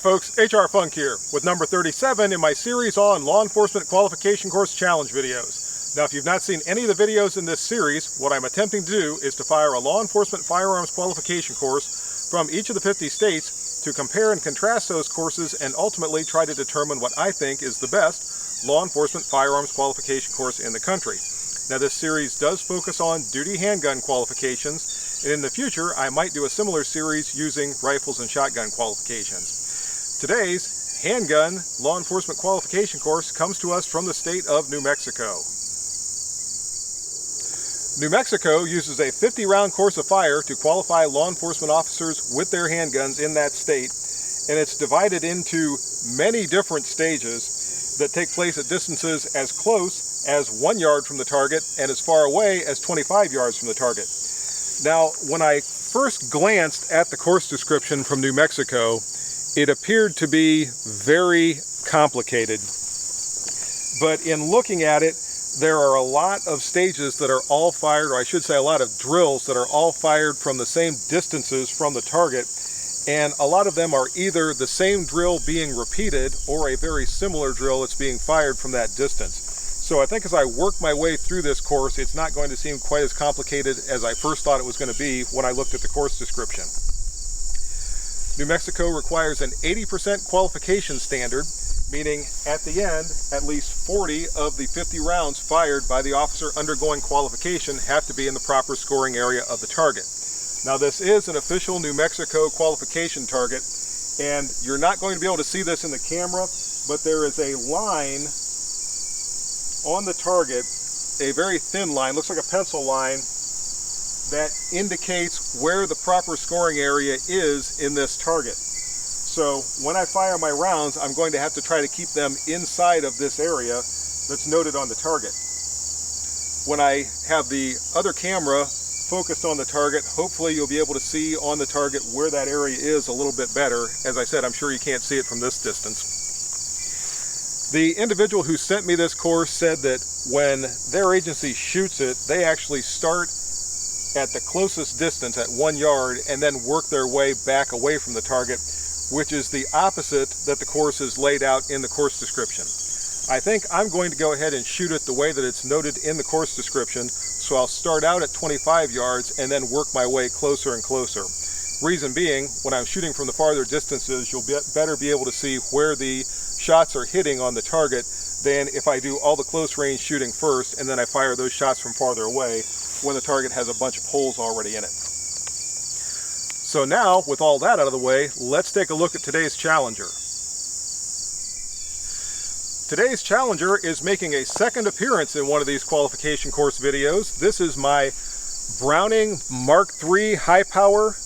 folks, HR Funk here with number 37 in my series on law enforcement qualification course challenge videos. Now if you've not seen any of the videos in this series, what I'm attempting to do is to fire a law enforcement firearms qualification course from each of the 50 states to compare and contrast those courses and ultimately try to determine what I think is the best law enforcement firearms qualification course in the country. Now this series does focus on duty handgun qualifications, and in the future I might do a similar series using rifles and shotgun qualifications. Today's handgun law enforcement qualification course comes to us from the state of New Mexico. New Mexico uses a 50-round course of fire to qualify law enforcement officers with their handguns in that state, and it's divided into many different stages that take place at distances as close as 1 yard from the target and as far away as 25 yards from the target. Now, when I first glanced at the course description from New Mexico, it appeared to be very complicated. But in looking at it, there are a lot of stages that are all fired, or I should say a lot of drills that are all fired from the same distances from the target, and a lot of them are either the same drill being repeated or a very similar drill that's being fired from that distance. So I think as I work my way through this course, it's not going to seem quite as complicated as I first thought it was going to be when I looked at the course description. New Mexico requires an 80% qualification standard, meaning at the end, at least 40 of the 50 rounds fired by the officer undergoing qualification have to be in the proper scoring area of the target. Now this is an official New Mexico qualification target, and you're not going to be able to see this in the camera, but there is a line on the target, a very thin line, looks like a pencil line, that indicates where the proper scoring area is in this target. So when I fire my rounds, I'm going to have to try to keep them inside of this area that's noted on the target. When I have the other camera focused on the target, hopefully you'll be able to see on the target where that area is a little bit better. As I said, I'm sure you can't see it from this distance. The individual who sent me this course said that when their agency shoots it, they actually start at the closest distance at 1 yard and then work their way back away from the target, which is the opposite that the course is laid out in the course description. I think I'm going to go ahead and shoot it the way that it's noted in the course description, so I'll start out at 25 yards and then work my way closer and closer. Reason being, when I'm shooting from the farther distances, you'll better be able to see where the shots are hitting on the target than if I do all the close range shooting first and then I fire those shots from farther away when the target has a bunch of holes already in it. So now, with all that out of the way, let's take a look at today's challenger. Today's challenger is making a second appearance in one of these qualification course videos. This is my Browning Mark III high power,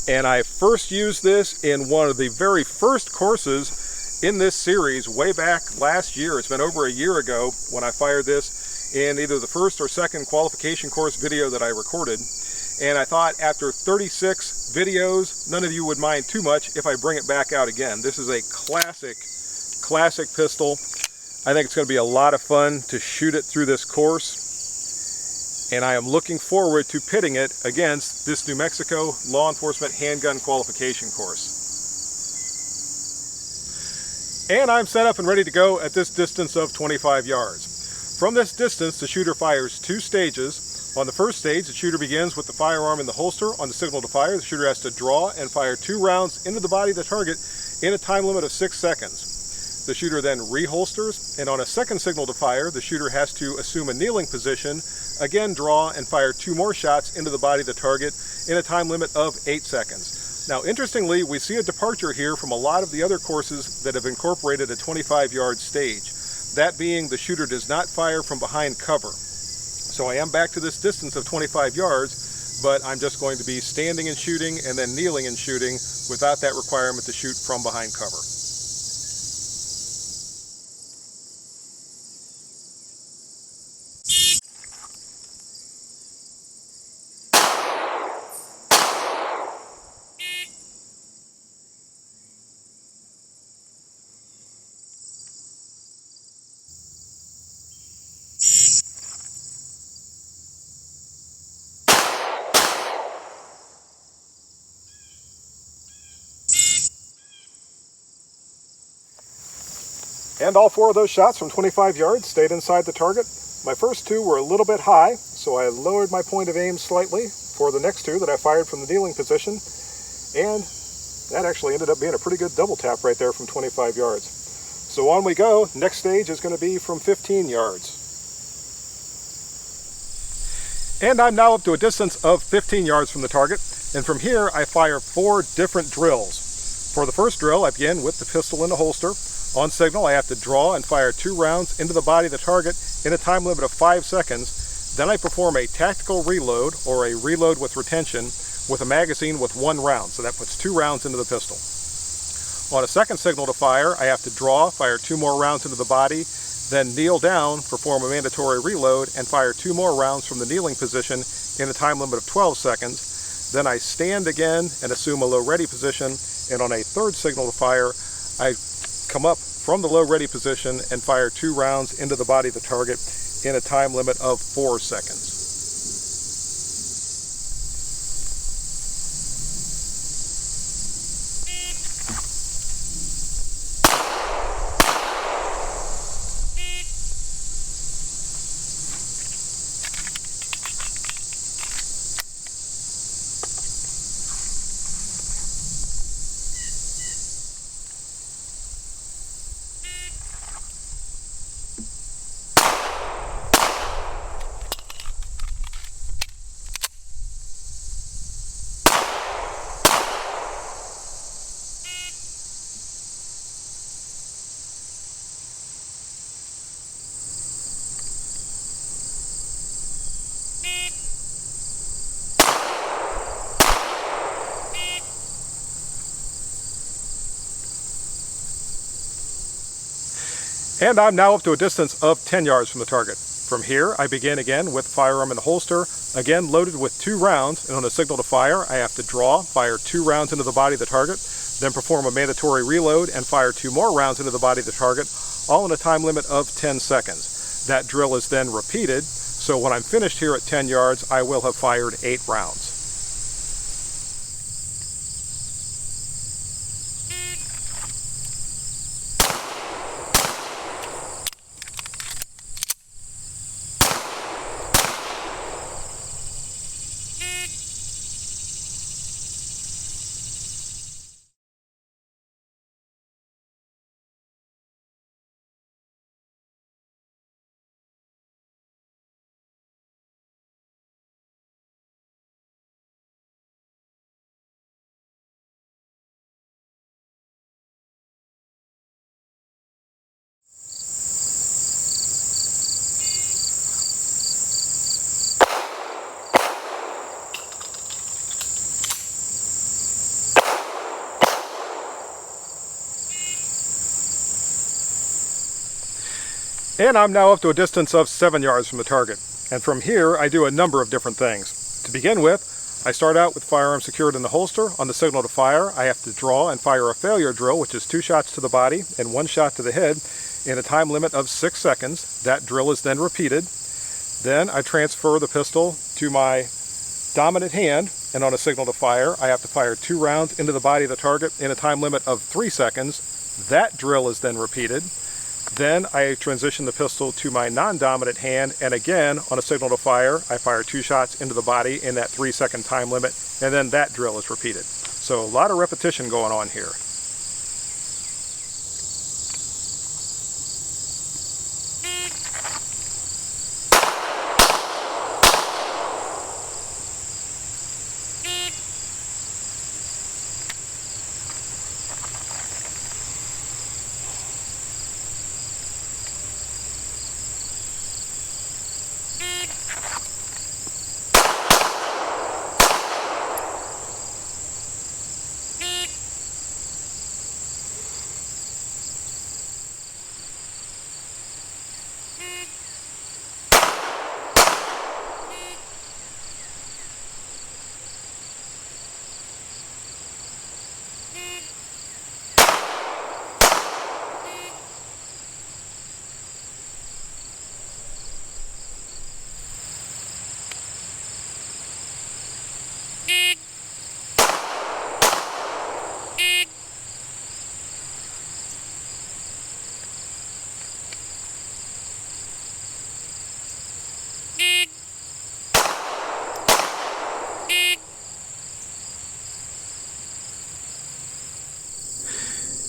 and I first used this in one of the very first courses in this series way back last year. It's been over a year ago when I fired this in either the first or second qualification course video that I recorded. And I thought after 36 videos, none of you would mind too much if I bring it back out again. This is a classic pistol. I think it's going to be a lot of fun to shoot it through this course. And I am looking forward to pitting it against this New Mexico law enforcement handgun qualification course. And I'm set up and ready to go at this distance of 25 yards. From this distance, the shooter fires two stages. On the first stage, the shooter begins with the firearm in the holster. On the signal to fire, the shooter has to draw and fire 2 rounds into the body of the target in a time limit of 6 seconds. The shooter then reholsters, and on a second signal to fire, the shooter has to assume a kneeling position, again draw and fire 2 more shots into the body of the target in a time limit of 8 seconds. Now interestingly, we see a departure here from a lot of the other courses that have incorporated a 25-yard stage. That being, the shooter does not fire from behind cover. So I am back to this distance of 25 yards, but I'm just going to be standing and shooting and then kneeling and shooting without that requirement to shoot from behind cover. And all 4 of those shots from 25 yards stayed inside the target. My first 2 were a little bit high, so I lowered my point of aim slightly for the next 2 that I fired from the kneeling position. And that actually ended up being a pretty good double tap right there from 25 yards. So on we go. Next stage is going to be from 15 yards. And I'm now up to a distance of 15 yards from the target. And from here, I fire 4 different drills. For the first drill, I begin with the pistol in the holster. On signal, I have to draw and fire 2 rounds into the body of the target in a time limit of 5 seconds. Then I perform a tactical reload, or a reload with retention, with a magazine with 1 round. So that puts 2 rounds into the pistol. On a second signal to fire, I have to draw, fire 2 more rounds into the body, then kneel down, perform a mandatory reload, and fire 2 more rounds from the kneeling position in a time limit of 12 seconds. Then I stand again and assume a low ready position, and on a third signal to fire, I come up from the low ready position and fire 2 rounds into the body of the target in a time limit of 4 seconds. And I'm now up to a distance of 10 yards from the target. From here, I begin again with firearm in the holster, again loaded with 2 rounds, and on a signal to fire, I have to draw, fire 2 rounds into the body of the target, then perform a mandatory reload and fire 2 more rounds into the body of the target, all in a time limit of 10 seconds. That drill is then repeated, so when I'm finished here at 10 yards, I will have fired 8 rounds. And I'm now up to a distance of 7 yards from the target. And from here, I do a number of different things. To begin with, I start out with firearm secured in the holster. On the signal to fire, I have to draw and fire a failure drill, which is 2 shots to the body and 1 shot to the head in a time limit of 6 seconds. That drill is then repeated. Then I transfer the pistol to my dominant hand, and on a signal to fire, I have to fire 2 rounds into the body of the target in a time limit of 3 seconds. That drill is then repeated. Then I transition the pistol to my non-dominant hand, and again, on a signal to fire, I fire 2 shots into the body in that 3-second time limit, and then that drill is repeated. So a lot of repetition going on here.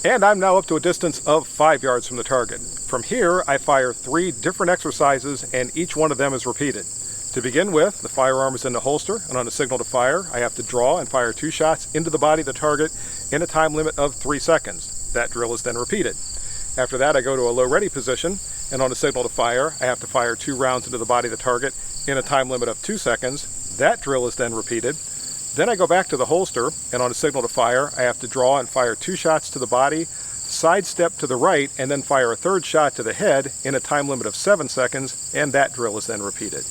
And I'm now up to a distance of 5 yards from the target. From here, I fire 3 different exercises, and each one of them is repeated. To begin with, the firearm is in the holster, and on a signal to fire, I have to draw and fire 2 shots into the body of the target in a time limit of 3 seconds. That drill is then repeated. After that, I go to a low ready position, and on a signal to fire, I have to fire 2 rounds into the body of the target in a time limit of 2 seconds. That drill is then repeated. Then I go back to the holster, and on a signal to fire, I have to draw and fire 2 shots to the body, sidestep to the right, and then fire a 3rd shot to the head in a time limit of 7 seconds, and that drill is then repeated.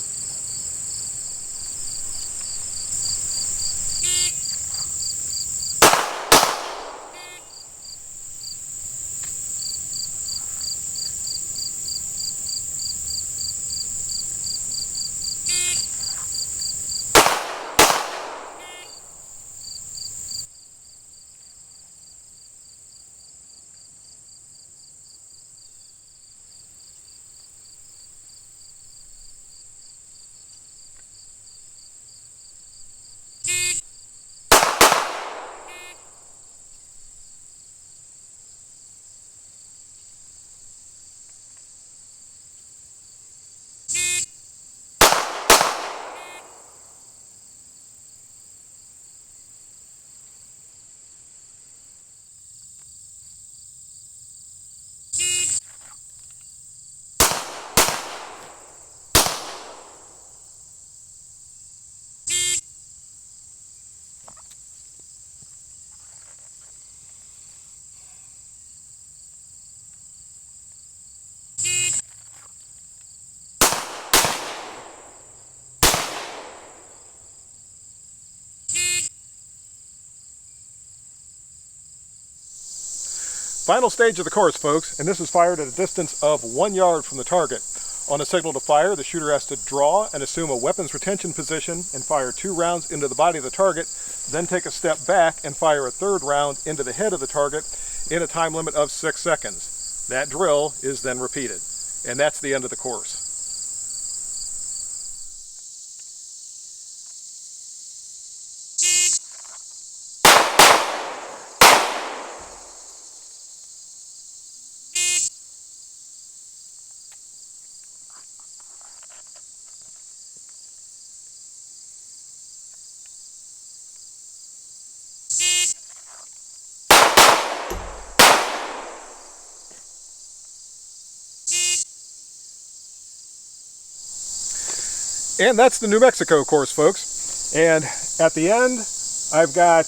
Final stage of the course, folks, and this is fired at a distance of 1 yard from the target. On a signal to fire, the shooter has to draw and assume a weapons retention position and fire 2 rounds into the body of the target, then take a step back and fire a 3rd round into the head of the target in a time limit of 6 seconds. That drill is then repeated, and that's the end of the course. And that's the New Mexico course, folks. And at the end, I've got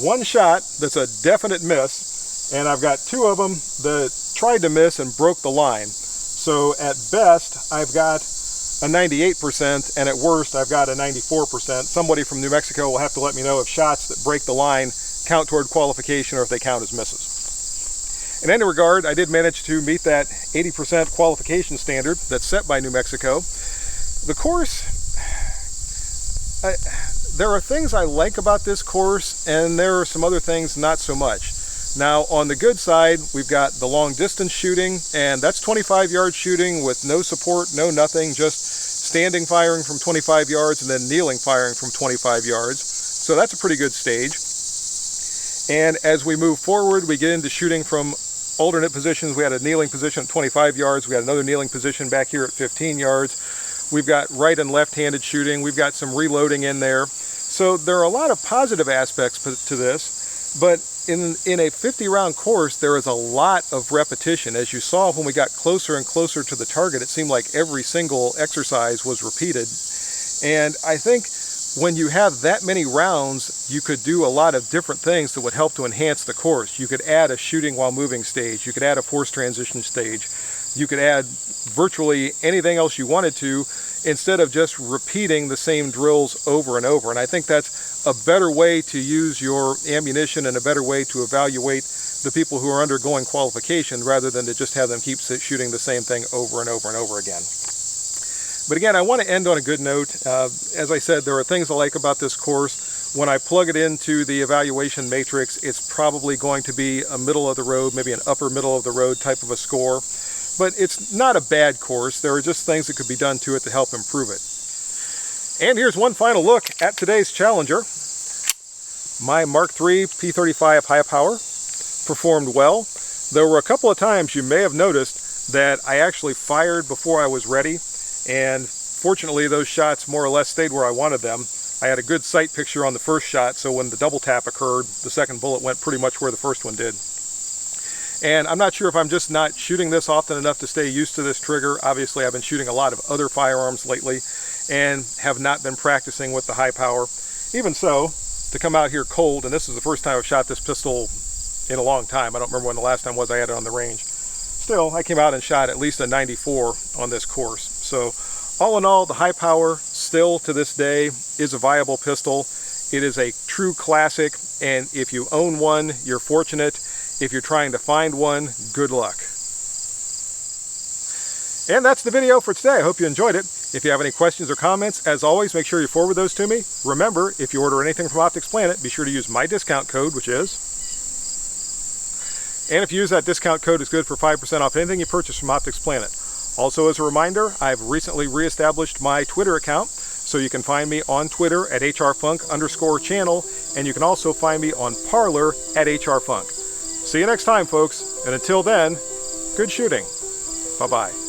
1 shot that's a definite miss, and I've got 2 of them that tried to miss and broke the line. So at best, I've got a 98%, and at worst, I've got a 94%. Somebody from New Mexico will have to let me know if shots that break the line count toward qualification or if they count as misses. In any regard, I did manage to meet that 80% qualification standard that's set by New Mexico. The course, there are things I like about this course, and there are some other things not so much. Now, on the good side, we've got the long distance shooting, and that's 25-yard shooting with no support, no nothing, just standing firing from 25 yards and then kneeling firing from 25 yards. So that's a pretty good stage. And as we move forward, we get into shooting from alternate positions. We had a kneeling position at 25 yards. We had another kneeling position back here at 15 yards. We've got right and left-handed shooting. We've got some reloading in there. So there are a lot of positive aspects to this, but in a 50-round course, there is a lot of repetition. As you saw when we got closer and closer to the target, it seemed like every single exercise was repeated. And I think when you have that many rounds, you could do a lot of different things that would help to enhance the course. You could add a shooting while moving stage. You could add a force transition stage. You could add virtually anything else you wanted to instead of just repeating the same drills over and over. And I think that's a better way to use your ammunition and a better way to evaluate the people who are undergoing qualification rather than to just have them keep shooting the same thing over and over and over again. But again, I want to end on a good note. As I said, there are things I like about this course. When I plug it into the evaluation matrix, it's probably going to be a middle of the road, maybe an upper middle of the road type of a score. But it's not a bad course. There are just things that could be done to it to help improve it. And here's one final look at today's Challenger. My Mark III P35 high power performed well. There were a couple of times you may have noticed that I actually fired before I was ready, and fortunately those shots more or less stayed where I wanted them. I had a good sight picture on the first shot, so when the double tap occurred, the second bullet went pretty much where the first one did. And I'm not sure if I'm just not shooting this often enough to stay used to this trigger. Obviously I've been shooting a lot of other firearms lately and have not been practicing with the high power. Even so, to come out here cold, and this is the first time I've shot this pistol in a long time. I don't remember when the last time was I had it on the range. Still, I came out and shot at least a 94 on this course. So all in all, the high power still to this day is a viable pistol. It is a true classic, and if you own one, you're fortunate. If you're trying to find one, good luck. And that's the video for today. I hope you enjoyed it. If you have any questions or comments, as always, make sure you forward those to me. Remember, if you order anything from Optics Planet, be sure to use my discount code, which is... And if you use that discount code, it's good for 5% off anything you purchase from Optics Planet. Also, as a reminder, I've recently reestablished my Twitter account, so you can find me on Twitter at hrfunk_channel, and you can also find me on Parler at hrfunk. See you next time, folks, and until then, good shooting. Bye-bye.